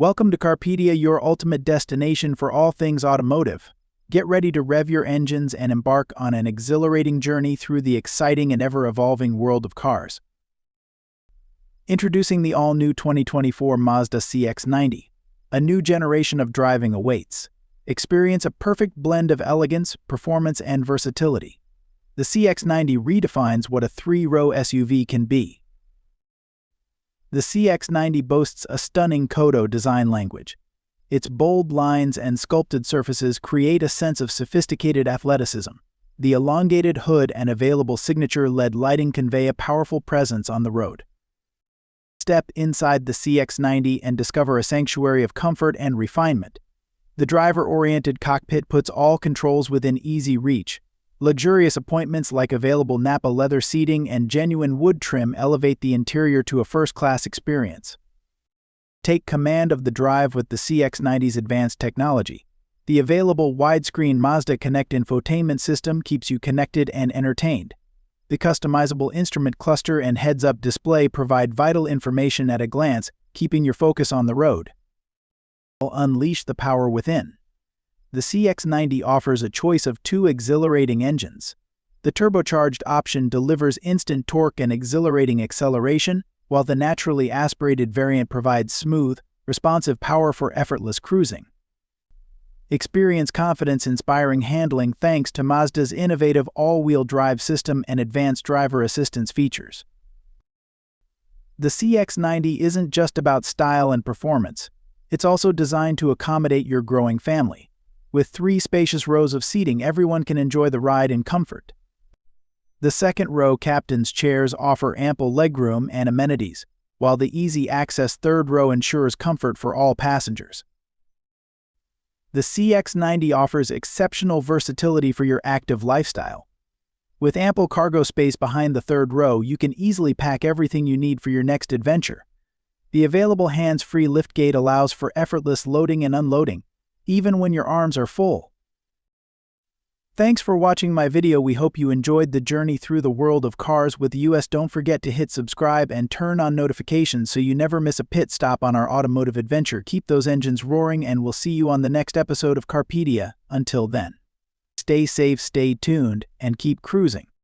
Welcome to Carpedia, your ultimate destination for all things automotive. Get ready to rev your engines and embark on an exhilarating journey through the exciting and ever-evolving world of cars. Introducing the all-new 2024 Mazda CX-90. A new generation of driving awaits. Experience a perfect blend of elegance, performance, and versatility. The CX-90 redefines what a three-row SUV can be. The CX-90 boasts a stunning Kodo design language. Its bold lines and sculpted surfaces create a sense of sophisticated athleticism. The elongated hood and available signature LED lighting convey a powerful presence on the road. Step inside the CX-90 and discover a sanctuary of comfort and refinement. The driver-oriented cockpit puts all controls within easy reach. Luxurious appointments like available Napa leather seating and genuine wood trim elevate the interior to a first-class experience. Take command of the drive with the CX-90's advanced technology. The available widescreen Mazda Connect infotainment system keeps you connected and entertained. The customizable instrument cluster and heads-up display provide vital information at a glance, keeping your focus on the road. Unleash the power within. The CX-90 offers a choice of two exhilarating engines. The turbocharged option delivers instant torque and exhilarating acceleration, while the naturally aspirated variant provides smooth, responsive power for effortless cruising. Experience confidence-inspiring handling thanks to Mazda's innovative all-wheel drive system and advanced driver assistance features. The CX-90 isn't just about style and performance. It's also designed to accommodate your growing family. With 3 spacious rows of seating, everyone can enjoy the ride in comfort. The second-row captain's chairs offer ample legroom and amenities, while the easy-access third row ensures comfort for all passengers. The CX-90 offers exceptional versatility for your active lifestyle. With ample cargo space behind the third row, you can easily pack everything you need for your next adventure. The available hands-free liftgate allows for effortless loading and unloading, even when your arms are full. Thanks for watching my video. We hope you enjoyed the journey through the world of cars with US. Don't forget to hit subscribe and turn on notifications so you never miss a pit stop on our automotive adventure. Keep those engines roaring, and we'll see you on the next episode of Carpedia. Until then, stay safe, stay tuned, and keep cruising.